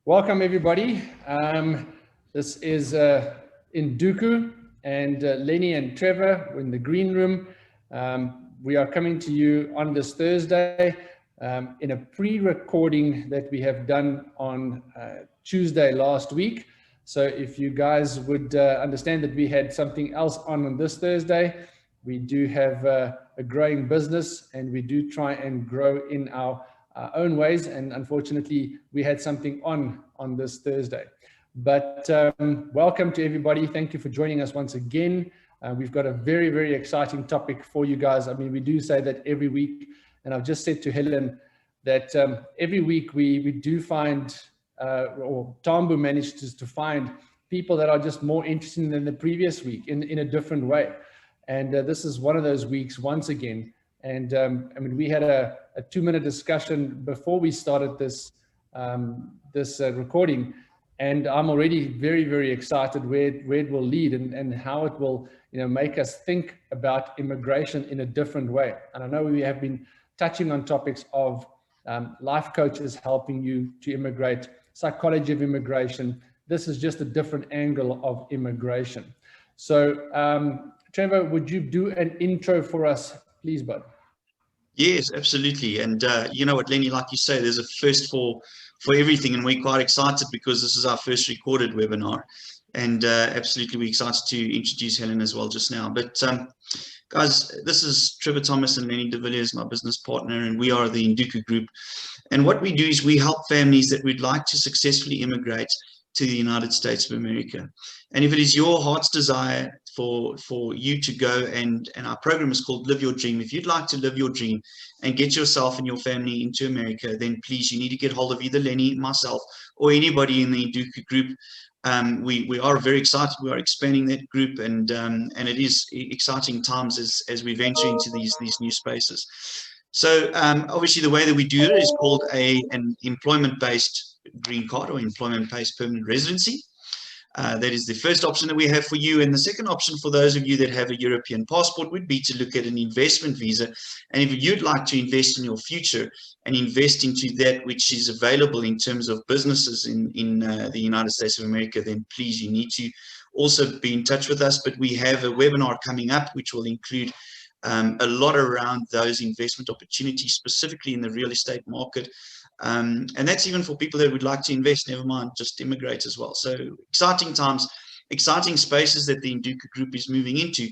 Welcome, everybody. This is Nduku and Lennie and Trevor in the green room. We are coming to you on this Thursday in a pre-recording that we have done on Tuesday last week. So if you guys would understand that we had something else on this Thursday, we do have a growing business and we do try and grow in our own ways, and unfortunately we had something on this Thursday. But welcome to everybody. Thank you for joining us once again. We've got a very, very exciting topic for you guys. I mean, we do say that every week, and I've just said to Helen that every week we do find, or Tambu manages to find people that are just more interesting than the previous week in a different way. And this is one of those weeks once again. And I mean, we had a 2-minute discussion before we started this recording, and I'm already very, very excited where it will lead and how it will, make us think about immigration in a different way. And I know we have been touching on topics of life coaches helping you to immigrate, psychology of immigration. This is just a different angle of immigration. So, Trevor, would you do an intro for us, please, bud? Yes, absolutely. And you know what, Lennie, like you say, there's a first for everything, and we're quite excited because this is our first recorded webinar. And absolutely, we're excited to introduce Helen as well just now. But guys, this is Trevor Thomas and Lennie de Villiers, my business partner, and we are the Nduku Group. And what we do is we help families that would like to successfully immigrate to the United States of America. And if it is your heart's desire for you to go, and our program is called Live Your Dream. If you'd like to live your dream and get yourself and your family into America, then please, you need to get hold of either Lennie, myself, or anybody in the Nduku Group. We are very excited. We are expanding that group, and it is exciting times as we venture into these new spaces. So obviously the way that we do it is called an employment-based green card or employment-based permanent residency. That is the first option that we have for you. And the second option for those of you that have a European passport would be to look at an investment visa. And if you'd like to invest in your future and invest into that which is available in terms of businesses in the United States of America, then please, you need to also be in touch with us. But we have a webinar coming up which will include a lot around those investment opportunities, specifically in the real estate market. And that's even for people that would like to invest, never mind just immigrate as well. So exciting times, exciting spaces that the Nduku Group is moving into.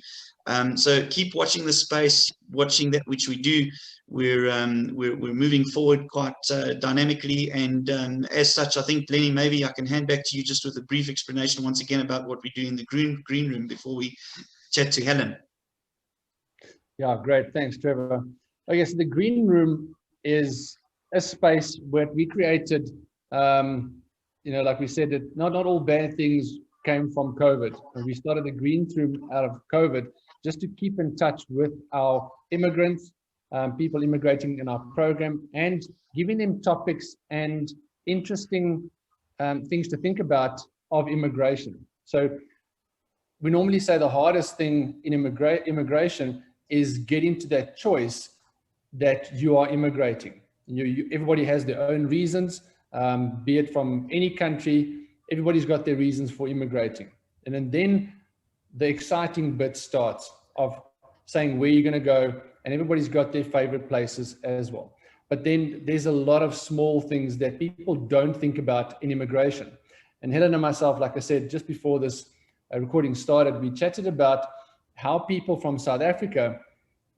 So keep watching the space, watching that which we do. We're moving forward quite dynamically, and as such, I think, Lennie, maybe I can hand back to you just with a brief explanation once again about what we do in the green room before we chat to Helen. Yeah, great. Thanks, Trevor. I guess the green room is a space where we created, like we said, that not all bad things came from COVID. And we started the green room out of COVID just to keep in touch with our immigrants, people immigrating in our program, and giving them topics and interesting things to think about of immigration. So we normally say the hardest thing in immigration is getting to that choice that you are immigrating. Everybody has their own reasons, be it from any country. Everybody's got their reasons for immigrating. And then the exciting bit starts of saying where you're going to go, and everybody's got their favorite places as well. But then there's a lot of small things that people don't think about in immigration. And Helen and myself, like I said, just before this recording started, we chatted about how people from South Africa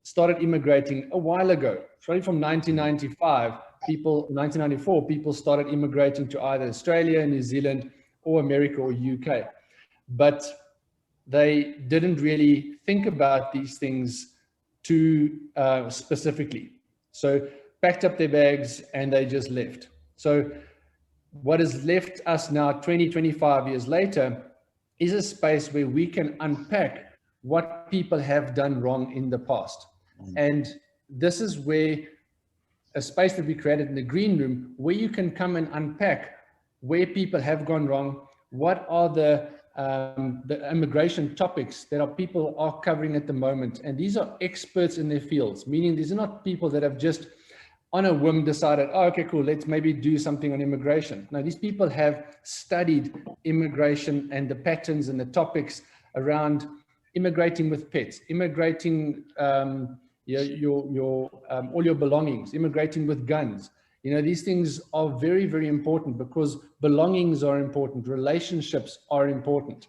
started immigrating a while ago. Starting from 1994, people started immigrating to either Australia, New Zealand, or America or UK. But they didn't really think about these things too specifically. So packed up their bags and they just left. So what has left us now 20, 25 years later is a space where we can unpack what people have done wrong in the past. And this is where a space that we created in the green room, where you can come and unpack where people have gone wrong, what are the the immigration topics that people are covering at the moment. And these are experts in their fields, meaning these are not people that have just on a whim decided, oh, okay, cool, let's maybe do something on immigration. No, these people have studied immigration and the patterns and the topics around immigrating with pets, immigrating all your belongings, immigrating with guns. You know, these things are very, very important because belongings are important, relationships are important.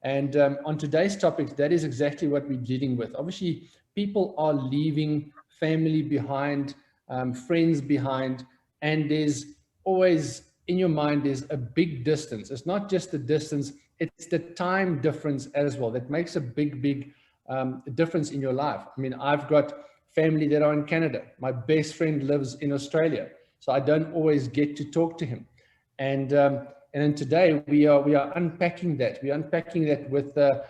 And on today's topic, that is exactly what we're dealing with. Obviously, people are leaving family behind, friends behind, and there's always in your mind, there's a big distance. It's not just the distance, it's the time difference as well. That makes a big, big difference in your life. I mean, I've got family that are in Canada. My best friend lives in Australia, so I don't always get to talk to him. And then today we are unpacking that. We're unpacking that with a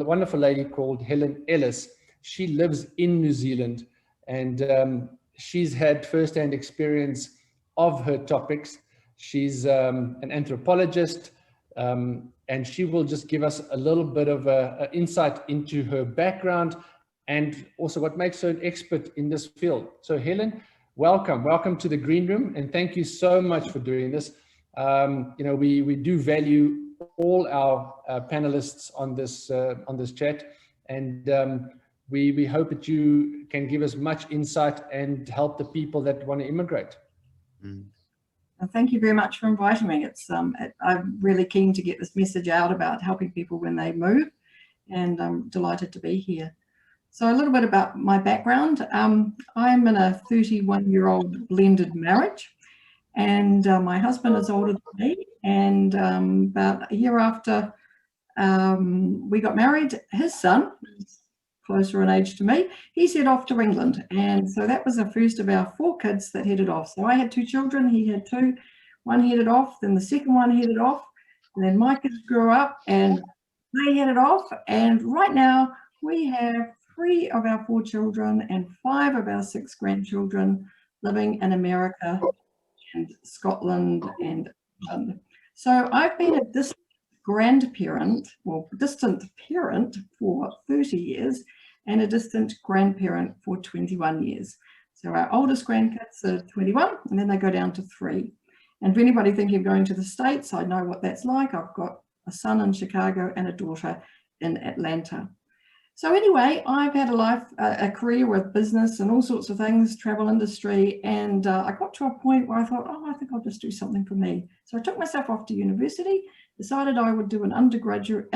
wonderful lady called Helen Ellis. She lives in New Zealand, and she's had firsthand experience of her topics. She's an anthropologist, and she will just give us a little bit of an insight into her background and also what makes her an expert in this field. So Helen, welcome to the Green Room, and thank you so much for doing this. You know, we do value all our panelists on this chat, and we hope that you can give us much insight and help the people that want to immigrate. Well, thank you very much for inviting me. It's I'm really keen to get this message out about helping people when they move, and I'm delighted to be here. So a little bit about my background. I'm in a 31-year-old blended marriage, and my husband is older than me, and about a year after we got married, his son, closer in age to me, he's headed off to England. And so that was the first of our 4 kids that headed off. So I had 2 children, he had 2, one headed off, then the second one headed off, and then my kids grew up and they headed off. And right now we have 3 of our 4 children and 5 of our 6 grandchildren living in America and Scotland and England. So I've been a distant grandparent, well, distant parent for 30 years and a distant grandparent for 21 years. So our oldest grandkids are 21, and then they go down to 3. And for anybody thinking of going to the States, I know what that's like. I've got a son in Chicago and a daughter in Atlanta. So anyway, I've had a career with business and all sorts of things, travel industry, and I got to a point where I thought, oh, I think I'll just do something for me. So I took myself off to university, decided I would do an undergraduate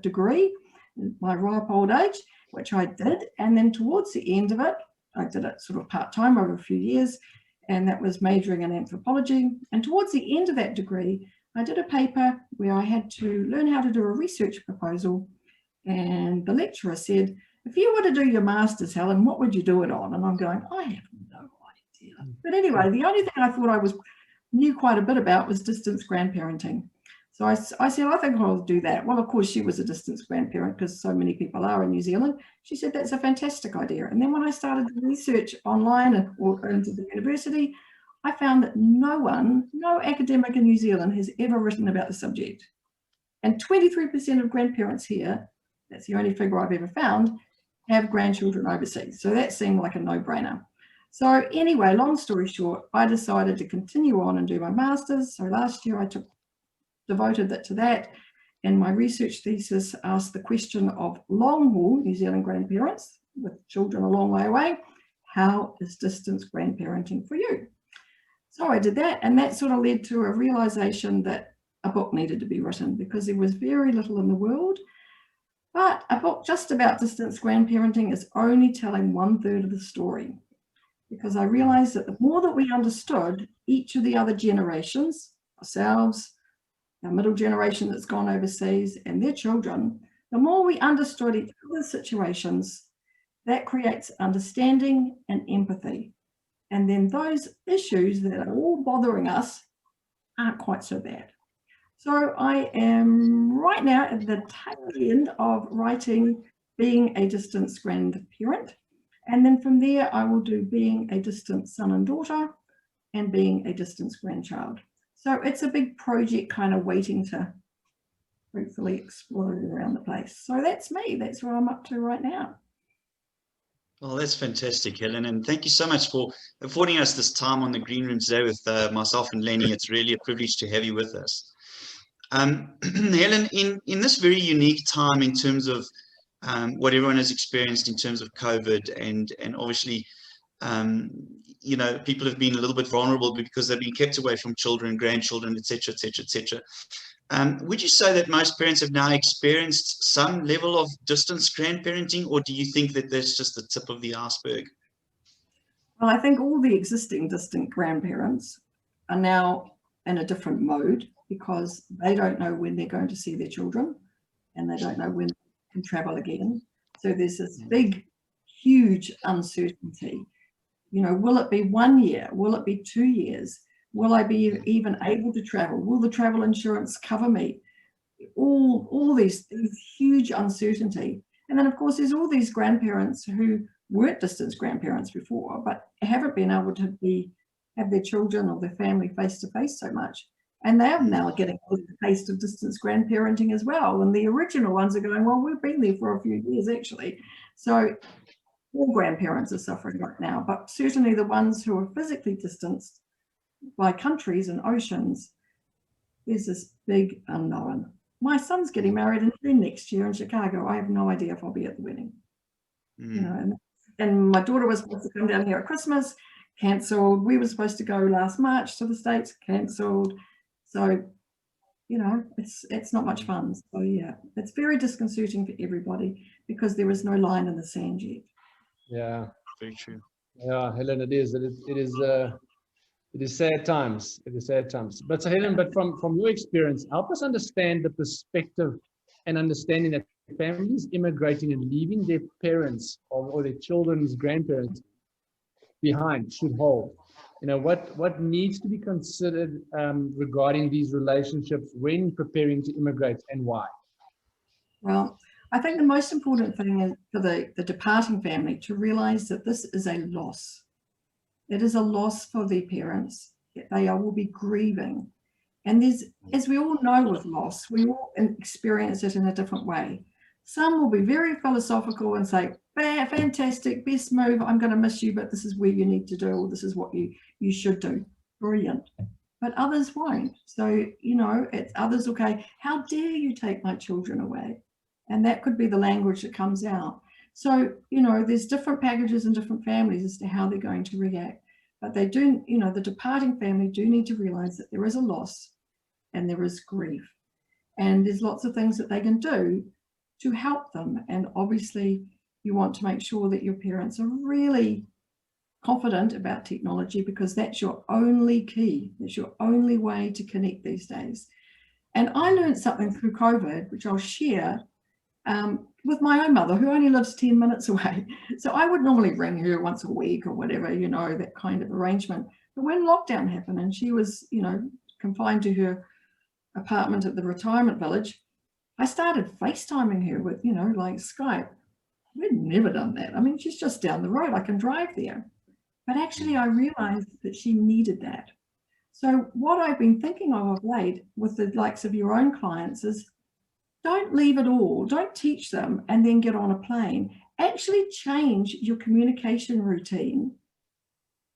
degree in my ripe old age, which I did. And then towards the end of it, I did it sort of part-time over a few years, and that was majoring in anthropology. And towards the end of that degree, I did a paper where I had to learn how to do a research proposal. And the lecturer said, if you were to do your master's, Helen, what would you do it on? And I'm going, I have no idea. But anyway, the only thing I thought I knew quite a bit about was distance grandparenting. So I said, I think I'll do that. Well, of course, she was a distance grandparent because so many people are in New Zealand. She said, that's a fantastic idea. And then when I started the research online or into the university, I found that no academic in New Zealand has ever written about the subject. And 23% of grandparents here, that's the only figure I've ever found, have grandchildren overseas. So that seemed like a no-brainer. So anyway, long story short, I decided to continue on and do my master's. So last year I devoted that to that, and my research thesis asked the question of long-haul New Zealand grandparents with children a long way away. How is distance grandparenting for you? So I did that, and that sort of led to a realization that a book needed to be written because there was very little in the world. But a book just about distance grandparenting is only telling 1/3 of the story, because I realized that the more that we understood each of the other generations, ourselves, our middle generation that's gone overseas and their children, the more we understood each other's situations, that creates understanding and empathy. And then those issues that are all bothering us aren't quite so bad. So I am right now at the tail end of writing Being a Distance Grandparent. And then from there, I will do Being a Distant Son and Daughter and Being a Distance Grandchild. So it's a big project kind of waiting to hopefully explode around the place. So that's me. That's what I'm up to right now. Well, that's fantastic, Helen, and thank you so much for affording us this time on the Green Room today with myself and Lennie. It's really a privilege to have you with us. Helen, in this very unique time in terms of what everyone has experienced in terms of COVID, and obviously, you know, people have been a little bit vulnerable because they've been kept away from children, grandchildren, etc., etc., etc. Would you say that most parents have now experienced some level of distance grandparenting, or do you think that that's just the tip of the iceberg? Well, I think all the existing distant grandparents are now in a different mode because they don't know when they're going to see their children and they don't know when they can travel again. So there's this big, huge uncertainty. You know, will it be 1 year? Will it be 2 years? Will I be even able to travel? Will the travel insurance cover me? All these huge uncertainty. And then, of course, there's all these grandparents who weren't distance grandparents before, but haven't been able to have their children or their family face to face so much. And they're now getting a taste of distance grandparenting as well. And the original ones are going, well, we've been there for a few years, actually. So all grandparents are suffering right now, but certainly the ones who are physically distanced by countries and oceans, there's this big unknown. My son's getting married in June next year in Chicago. I have no idea if I'll be at the wedding. You know, and my daughter was supposed to come down here at Christmas, cancelled. We were supposed to go last March to the States, cancelled. So, you know, it's not much fun. So yeah, it's very disconcerting for everybody because there is no line in the sand yet. Yeah, very true. Yeah, Helen, it is sad times. It is sad times. But so Helen, but from your experience, help us understand the perspective and understanding that families immigrating and leaving their parents or their children's grandparents behind should hold. You know, what needs to be considered regarding these relationships when preparing to immigrate, and why? Well, I think the most important thing is for the departing family to realize that this is a loss. It is a loss for their parents. They will be grieving. And there's, as we all know with loss, we all experience it in a different way. Some will be very philosophical and say, fantastic, best move, I'm going to miss you, but this is where you need to do, or this is what you should do. Brilliant. But others won't. So, you know, others, okay, how dare you take my children away? And that could be the language that comes out. So, you know, there's different packages and different families as to how they're going to react. But they do, you know, the departing family do need to realize that there is a loss and there is grief. And there's lots of things that they can do to help them. And obviously, you want to make sure that your parents are really confident about technology because that's your only key. That's your only way to connect these days. And I learned something through COVID, which I'll share with my own mother, who only lives 10 minutes away. So I would normally ring her once a week or whatever, you know, that kind of arrangement. But when lockdown happened and she was, you know, confined to her apartment at the retirement village, I started FaceTiming her with, you know, like Skype. We'd never done that. I mean, she's just down the road. I can drive there. But actually, I realized that she needed that. So what I've been thinking of late with the likes of your own clients is don't leave it all. Don't teach them and then get on a plane. Actually change your communication routine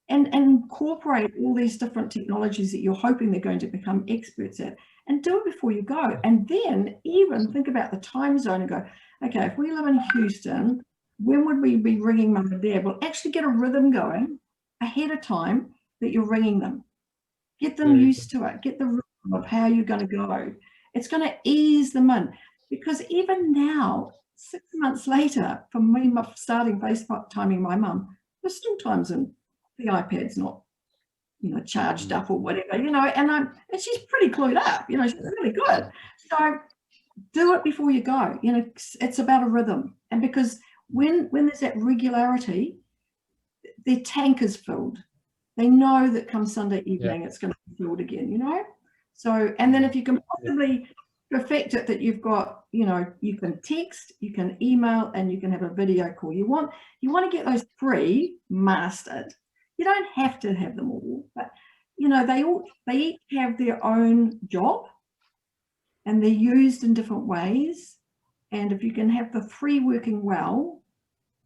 and incorporate all these different technologies that you're hoping they're going to become experts at, and do it before you go. And then even think about the time zone and go, okay, if we live in Houston, when would we be ringing mum and dad? Well, actually get a rhythm going ahead of time that you're ringing them. Get them used to it. Get the rhythm of how you're going to go. It's going to ease them in, because even now, 6 months later, from me starting FaceTiming my mum, there's still times when the iPad's not, you know, charged up or whatever, you know, and she's pretty clued up, you know, she's really good. So do it before you go. You know, it's about a rhythm, and because when there's that regularity, their tank is filled. They know that come Sunday evening, it's going to be filled again, you know. So, and then if you can possibly perfect it that you've got, you know, you can text, you can email, and you can have a video call. You want to get those 3 mastered. You don't have to have them all, but you know, they each have their own job, and they're used in different ways. And if you can have the three working well,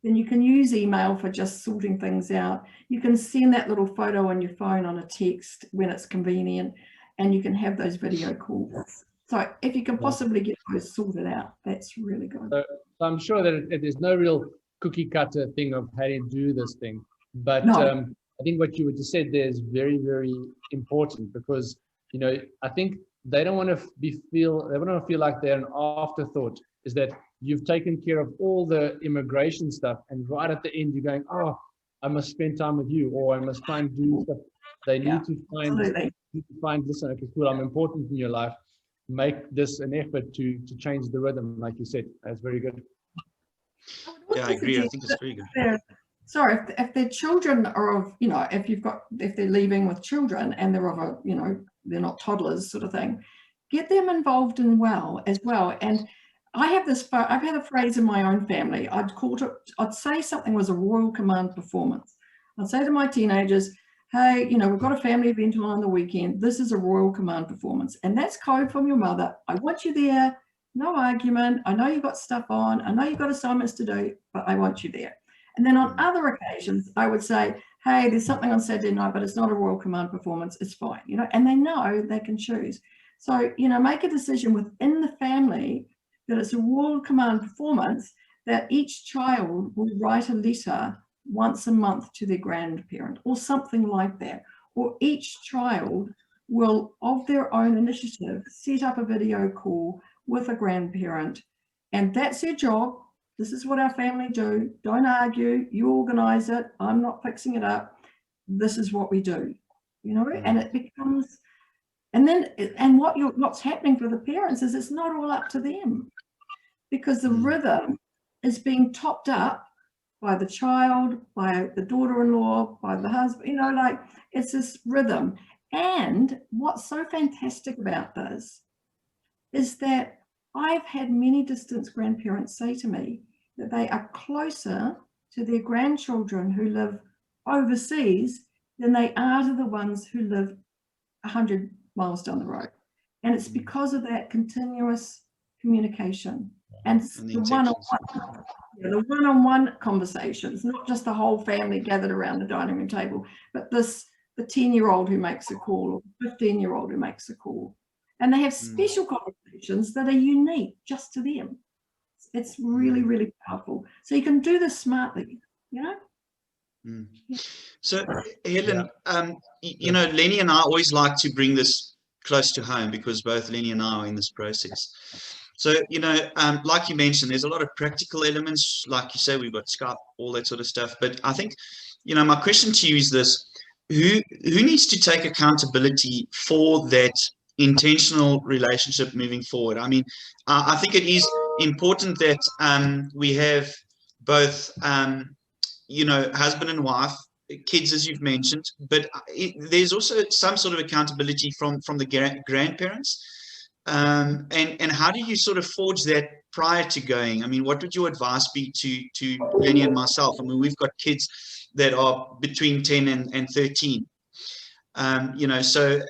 then you can use email for just sorting things out. You can send that little photo on your phone on a text when it's convenient, and you can have those video calls. So if you can possibly get those sorted out, that's really good. So I'm sure that there's no real cookie cutter thing of how to do this thing. But No. I think what you just said there is very, very important, because, you know, I think they don't want to feel like they're an afterthought. Is that you've taken care of all the immigration stuff, and right at the end you're going, oh, I must spend time with you, or I must try and do stuff. They need to find, listen, okay, cool, I'm important in your life. Make this an effort to change the rhythm, like you said. That's very good. Yeah, I agree. I think it's very good. Sorry, if their children are of, you know, if they're leaving with children and they're of a, you know, they're not toddlers sort of thing, get them involved in as well. And I've had a phrase in my own family. I'd say something was a royal command performance. I'd say to my teenagers, hey, you know, we've got a family event on the weekend. This is a royal command performance. And that's code from your mother. I want you there. No argument. I know you've got stuff on. I know you've got assignments to do, but I want you there. And then on other occasions, I would say, hey, there's something on Saturday night, but it's not a royal command performance. It's fine, you know, and they know they can choose. So, you know, make a decision within the family that it's a royal command performance, that each child will write a letter once a month to their grandparent or something like that. Or each child will, of their own initiative, set up a video call with a grandparent, and that's their job. This is what our family do. Don't argue. You organize it. I'm not fixing it up. This is what we do, you know, and it becomes, and what's happening for the parents is it's not all up to them, because the rhythm is being topped up by the child, by the daughter-in-law, by the husband, you know, like it's this rhythm. And what's so fantastic about this is that I've had many distance grandparents say to me that they are closer to their grandchildren who live overseas than they are to the ones who live 100 miles down the road. And it's because of that continuous communication and the one-on-one conversations, not just the whole family gathered around the dining room table, but the 10-year-old who makes a call or the 15-year-old who makes a call. And they have special conversations that are unique just to them. It's really, really powerful. So you can do this smartly, you know? So, Helen, you know, Lennie and I always like to bring this close to home, because both Lennie and I are in this process. So, you know, like you mentioned, there's a lot of practical elements. Like you say, we've got Skype, all that sort of stuff. But I think, you know, my question to you is this: who needs to take accountability for that intentional relationship moving forward? I mean, I think it is important that we have both, you know, husband and wife, kids, as you've mentioned, but there's also some sort of accountability from the grandparents. And how do you sort of forge that prior to going? I mean, what would your advice be to Lennie and myself? I mean, we've got kids that are between 10 and 13. You know, so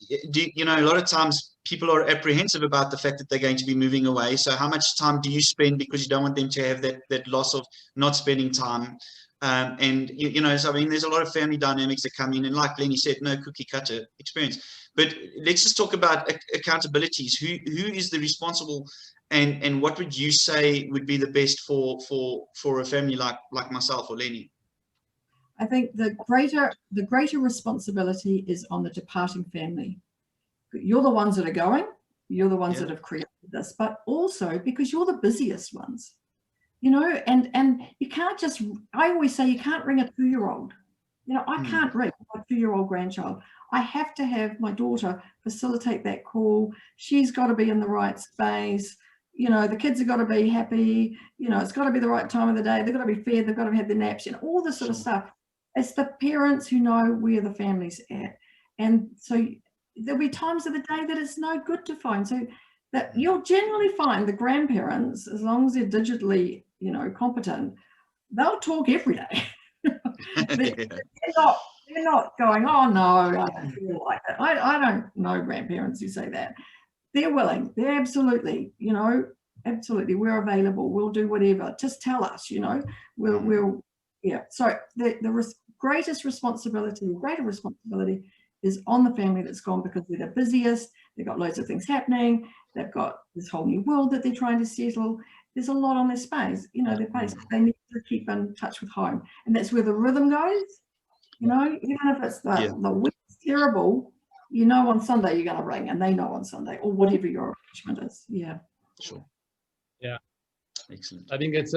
you know, a lot of times people are apprehensive about the fact that they're going to be moving away. So how much time do you spend, because you don't want them to have that loss of not spending time? And you know, so I mean, there's a lot of family dynamics that come in, and like Lennie said, no cookie cutter experience. But let's just talk about accountabilities. Who is the responsible, and what would you say would be the best for a family like myself or Lennie? I think the greater responsibility is on the departing family. You're the ones that are going, you're the ones that have created this, but also because you're the busiest ones, you know, and you can't just, I always say you can't ring a 2-year-old. You know, I can't ring my 2-year-old grandchild. I have to have my daughter facilitate that call. She's got to be in the right space. You know, the kids have got to be happy. You know, it's got to be the right time of the day. They've got to be fed. They've got to have their naps, and all this sort of stuff. It's the parents who know where the family's at. And so there'll be times of the day that it's no good to phone. So that you'll generally find the grandparents, as long as they're digitally, you know, competent, they'll talk every day. they're not going, oh no, I don't feel like that. I don't know grandparents who say that. they're willing. They're absolutely, you know, absolutely. We're available. We'll do whatever. Just tell us, you know. We'll yeah. So the greater responsibility is on the family that's gone, because they're the busiest. They've got loads of things happening. They've got this whole new world that they're trying to settle. There's a lot on their space. You know, they need to keep in touch with home, and that's where the rhythm goes. You know, even if it's the week's terrible, you know, on Sunday you're going to ring, and they know on Sunday, or whatever your arrangement is. Yeah. Sure. Yeah. Excellent. I think it's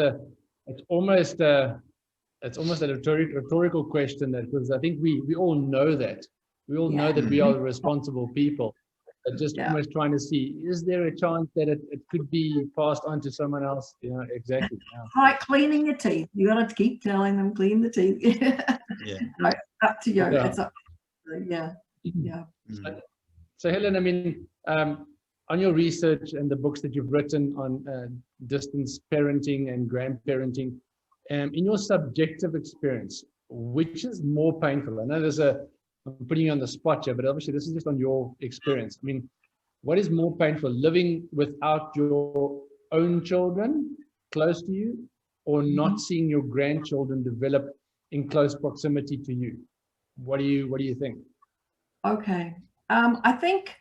almost a rhetorical question, that, because I think we all know that. We all know that we are the responsible people. But just almost trying to see, is there a chance that it could be passed on to someone else? You know, exactly. Yeah. Like cleaning your teeth. You got to keep telling them, clean the teeth. Yeah. No, up to you. Yeah. It's up to you. Yeah. Yeah. So Helen, I mean, on your research and the books that you've written on distance parenting and grandparenting, in your subjective experience, which is more painful? I know I'm putting you on the spot here, but obviously this is just on your experience. I mean, what is more painful, living without your own children close to you, or not seeing your grandchildren develop in close proximity to you? What do you think? Okay. I think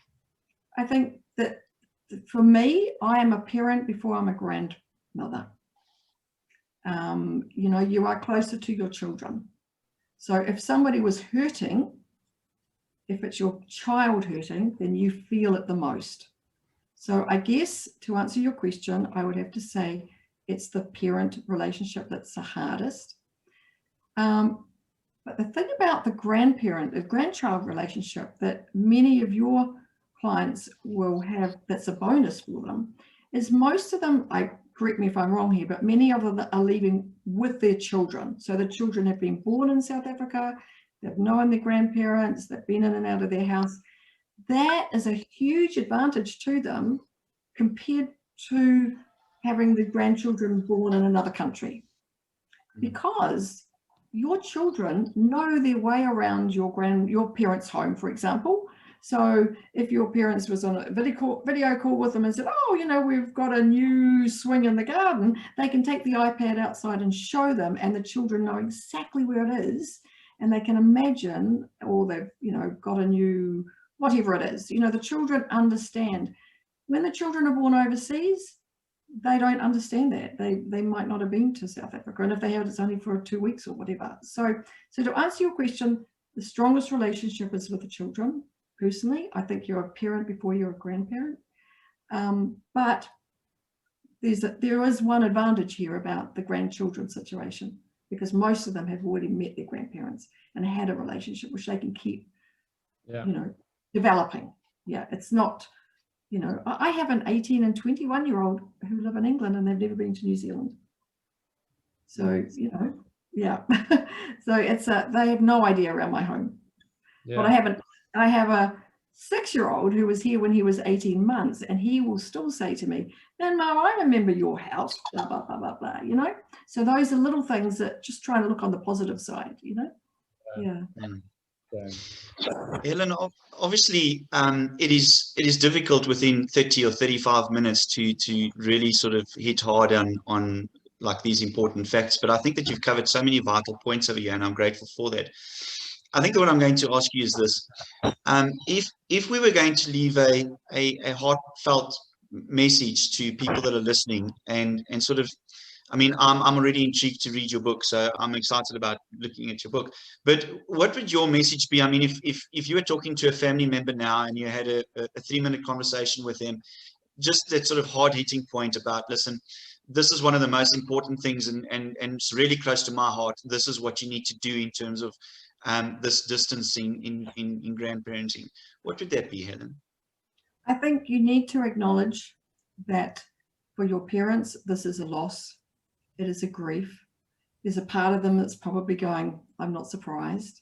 that for me, I am a parent before I'm a grandmother. You know, you are closer to your children. So if somebody was hurting, if it's your child hurting, then you feel it the most. So I guess to answer your question, I would have to say it's the parent relationship that's the hardest. But the thing about the grandchild relationship that many of your clients will have, that's a bonus for them, is most of them, correct me if I'm wrong here, but many of them are leaving with their children. So the children have been born in South Africa, they've known their grandparents, they've been in and out of their house. That is a huge advantage to them compared to having the grandchildren born in another country, because your children know their way around your parents' home, for example. So if your parents was on a video call with them and said, oh, you know, we've got a new swing in the garden, they can take the iPad outside and show them, and the children know exactly where it is, and they can imagine, or they've, you know, got a new, whatever it is. You know, the children understand. When the children are born overseas, they don't understand that. They might not have been to South Africa, and if they have, it's only for 2 weeks or whatever. So to answer your question, the strongest relationship is with the children. Personally, I think you're a parent before you're a grandparent. But there is one advantage here about the grandchildren situation, because most of them have already met their grandparents and had a relationship which they can keep, you know, developing. Yeah, it's not, you know, I have an 18 and 21-year-old who live in England and they've never been to New Zealand. So, you know, yeah. So it's they have no idea around my home. But I have a 6-year-old who was here when he was 18 months, and he will still say to me, Grandma, I remember your house, blah, blah, blah, blah, blah, you know? So those are little things that just trying to look on the positive side, you know? Helen, obviously, it is difficult within 30 or 35 minutes to really sort of hit hard on like these important facts. But I think that you've covered so many vital points over here, and I'm grateful for that. I think that what I'm going to ask you is this: if we were going to leave a heartfelt message to people that are listening, and sort of, I mean, I'm already intrigued to read your book, so I'm excited about looking at your book. But what would your message be? I mean, if you were talking to a family member now and you had a 3-minute conversation with them, just that sort of hard-hitting point about, listen, this is one of the most important things, and it's really close to my heart. This is what you need to do in terms of this distancing in grandparenting. What would that be, Helen? I think you need to acknowledge that for your parents, this is a loss. It is a grief. There's a part of them that's probably going, I'm not surprised.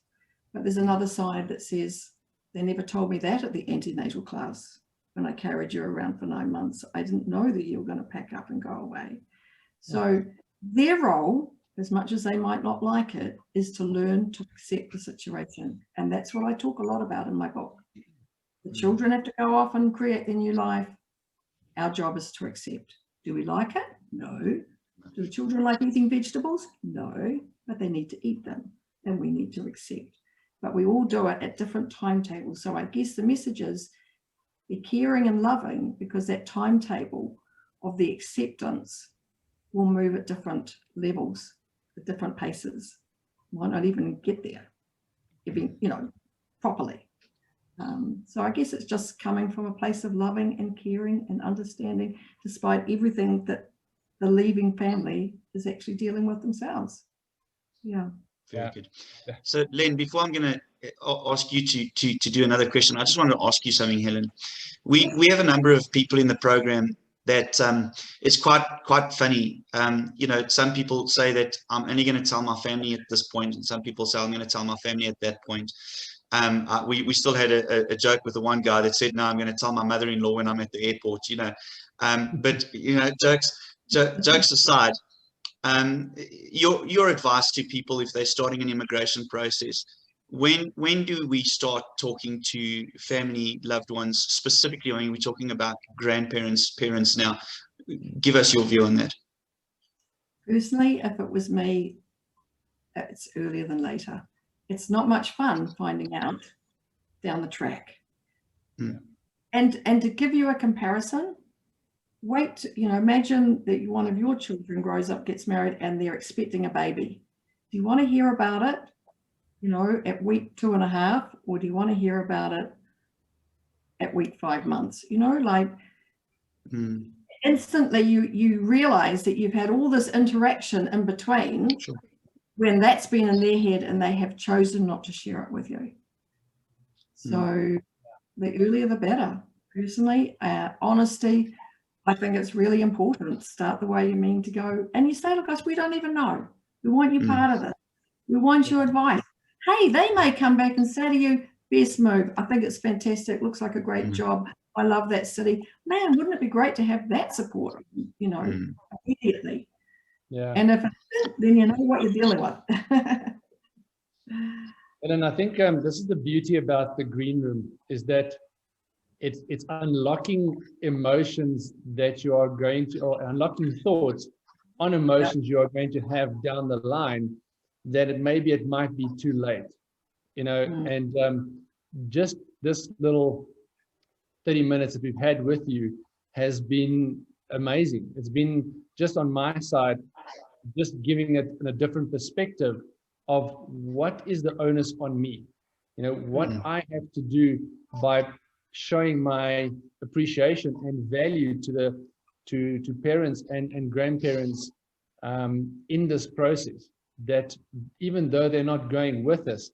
But there's another side that says, they never told me that at the antenatal class when I carried you around for 9 months. I didn't know that you were going to pack up and go away. So their role, as much as they might not like it, is to learn to accept the situation. And that's what I talk a lot about in my book. The children have to go off and create their new life. Our job is to accept. Do we like it? No. Do the children like eating vegetables? No, but they need to eat them, and we need to accept. But we all do it at different timetables. So I guess the message is be caring and loving, because that timetable of the acceptance will move at different levels, at different paces. Might not even get there, properly. So I guess it's just coming from a place of loving and caring and understanding, despite everything that the leaving family is actually dealing with themselves. Yeah. Very good. So Len, before I'm going to ask you to do another question, I just want to ask you something, Helen. We have a number of people in the program that it's quite funny. Some people say that I'm only going to tell my family at this point, and some people say I'm going to tell my family at that point. We still had a joke with the one guy that said, no, I'm going to tell my mother-in-law when I'm at the airport, but jokes aside, your advice to people if they're starting an immigration process, when do we start talking to family, loved ones, specifically? I mean, we're talking about grandparents, parents now. Give us your view on that. Personally, if it was me, it's earlier than later. It's not much fun finding out down the track. And to give you a comparison, wait, imagine that one of your children grows up, gets married, and they're expecting a baby. Do you want to hear about it, at week 2.5, or do you want to hear about it at week 5 months? Instantly you realize that you've had all this interaction in between. Sure. When that's been in their head and they have chosen not to share it with you. So the earlier the better. Personally, honesty, I think it's really important. Start the way you mean to go. And you say, look, guys, we don't even know. We want you part of this. We want your advice. Hey, they may come back and say to you, best move. I think it's fantastic. Looks like a great job. I love that city. Man, wouldn't it be great to have that support, immediately. Yeah. And if it's, then you know what you're dealing with. And I think this is the beauty about the green room, is that it's unlocking emotions that you are going to, or unlocking thoughts on emotions you are going to have down the line, that it might be too late, and just this little 30 minutes that we've had with you has been amazing. It's been, just on my side, just giving it in a different perspective of what is the onus on me, what I have to do by showing my appreciation and value to parents and grandparents in this process, that even though they're not going with us,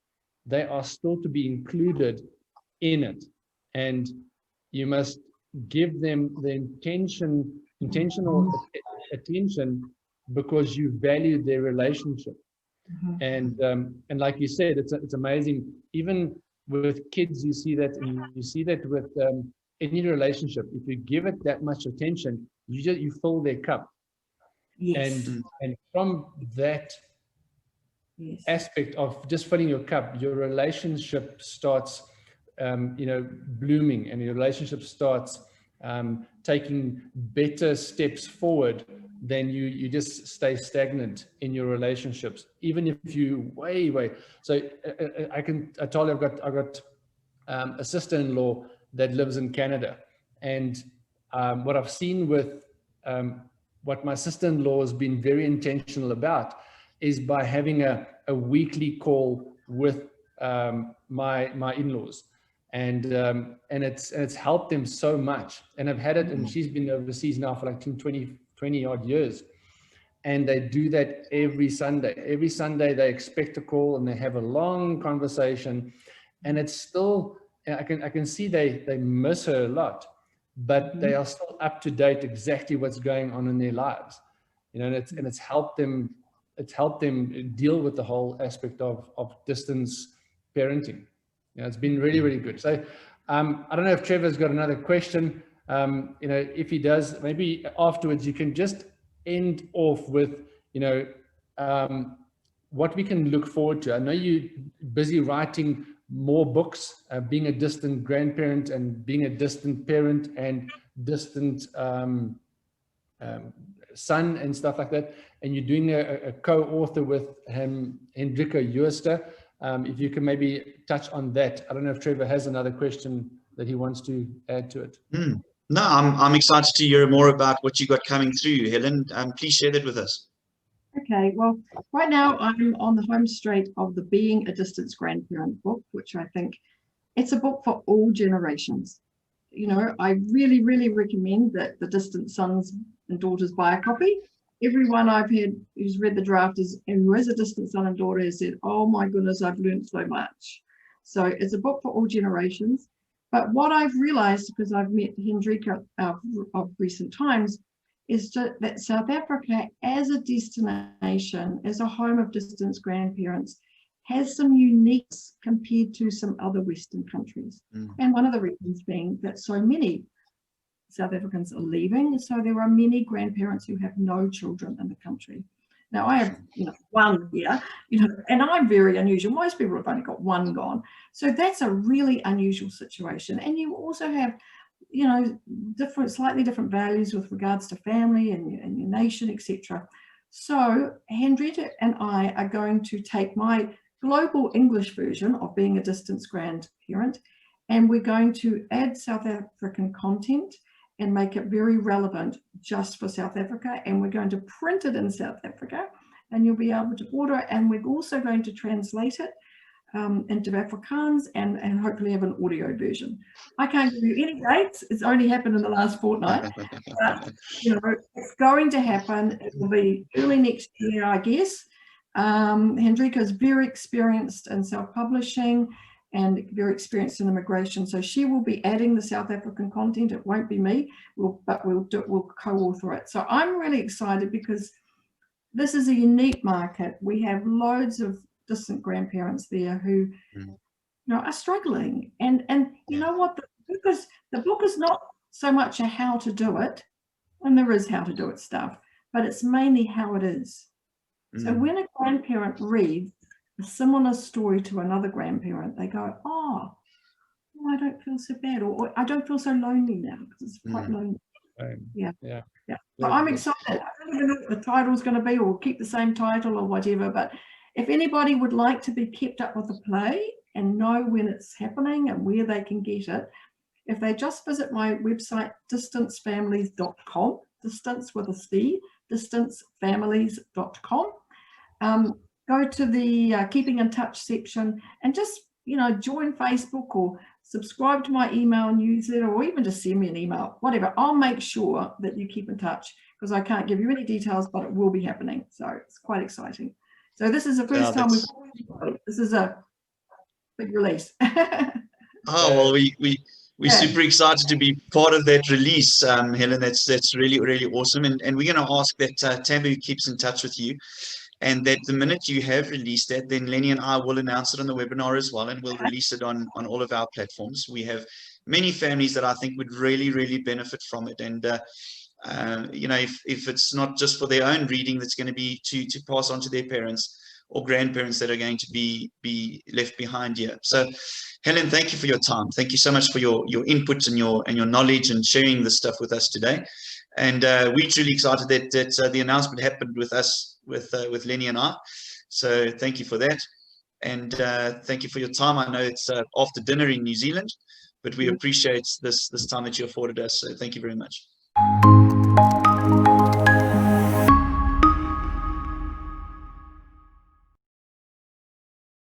they are still to be included in it. And you must give them the intentional attention, because you value their relationship. And like you said, it's amazing. Even with kids, you see that, and you see that with any relationship. If you give it that much attention, you fill their cup. Yes. And from that aspect of just filling your cup, your relationship starts blooming, and your relationship starts taking better steps forward than you just stay stagnant in your relationships, even if you way. So I told you I've got a sister-in-law that lives in Canada, and what I've seen with what my sister-in-law has been very intentional about is by having a weekly call with my in-laws. And it's helped them so much. And I've had it, and she's been overseas now for like 20 odd years. And they do that every Sunday. Every Sunday they expect a call, and they have a long conversation. And it's still, I can see they miss her a lot, but they are still up to date exactly what's going on in their lives. And it's helped them deal with the whole aspect of distance parenting. It's been really, really good. So I don't know if Trevor's got another question. If he does, maybe afterwards you can just end off with, what we can look forward to. I know you're busy writing more books, being a distant grandparent and being a distant parent and distant son and stuff like that. And you're doing a co-author with him, Hendrika U.S.A. If you can maybe touch on that. I don't know if Trevor has another question that he wants to add to it. No, I'm excited to hear more about what you got coming through, Helen. Please share that with us. Okay, well, right now I'm on the home straight of the Being a Distance Grandparent book, which I think it's a book for all generations. You know, I really, really recommend that the distant sons and daughters buy a copy. Everyone I've had who's read the draft and who is a distant son and daughter has said, oh my goodness, I've learned so much. So it's a book for all generations. But what I've realized, because I've met Hendrika of recent times, is that South Africa as a destination, as a home of distance grandparents, has some uniques compared to some other Western countries. And one of the reasons being that so many South Africans are leaving, so there are many grandparents who have no children in the country. Now I have, one here, and I'm very unusual. Most people have only got one gone. So that's a really unusual situation. And you also have, slightly different values with regards to family and your nation, etc. So Hendrika and I are going to take my global English version of Being a Distance Grandparent, and we're going to add South African content and make it very relevant just for South Africa. And we're going to print it in South Africa, and you'll be able to order it. And we're also going to translate it into Afrikaans and hopefully have an audio version. I can't give you any dates. It's only happened in the last fortnight. But, it's going to happen. It will be early next year, I guess. Hendrika is very experienced in self-publishing and very experienced in immigration. So she will be adding the South African content. It won't be me, but we'll co-author it. So I'm really excited because this is a unique market. We have loads of distant grandparents there who are struggling. And you know what? The book is not so much a how to do it, and there is how to do it stuff, but it's mainly how it is. So when a grandparent reads a similar story to another grandparent, they go, oh, I don't feel so bad, or I don't feel so lonely now, because it's quite lonely. Yeah. So I'm excited. I don't even know what the title's going to be, or we'll keep the same title or whatever, but if anybody would like to be kept up with the play and know when it's happening and where they can get it, if they just visit my website, distancefamilies.com, distance with a C, distancefamilies.com. Go to the Keeping in Touch section and just, join Facebook or subscribe to my email newsletter, or even just send me an email, whatever. I'll make sure that you keep in touch, because I can't give you any details, but it will be happening. So it's quite exciting. So this is the first time this is a big release. Well, we're super excited to be part of that release, Helen. That's really, really awesome. And we're going to ask that Taboo keeps in touch with you, and that the minute you have released that, then Lennie and I will announce it on the webinar as well, and we'll release it on all of our platforms. We have many families that I think would really, really benefit from it. And if it's not just for their own reading, that's going to be to pass on to their parents or grandparents that are going to be left behind here. So Helen, thank you for your time. Thank you so much for your input and your knowledge and sharing this stuff with us today. And we're truly excited that the announcement happened with us, with Lennie and I. So thank you for that. And thank you for your time. I know it's after dinner in New Zealand, but we appreciate this time that you afforded us. So thank you very much.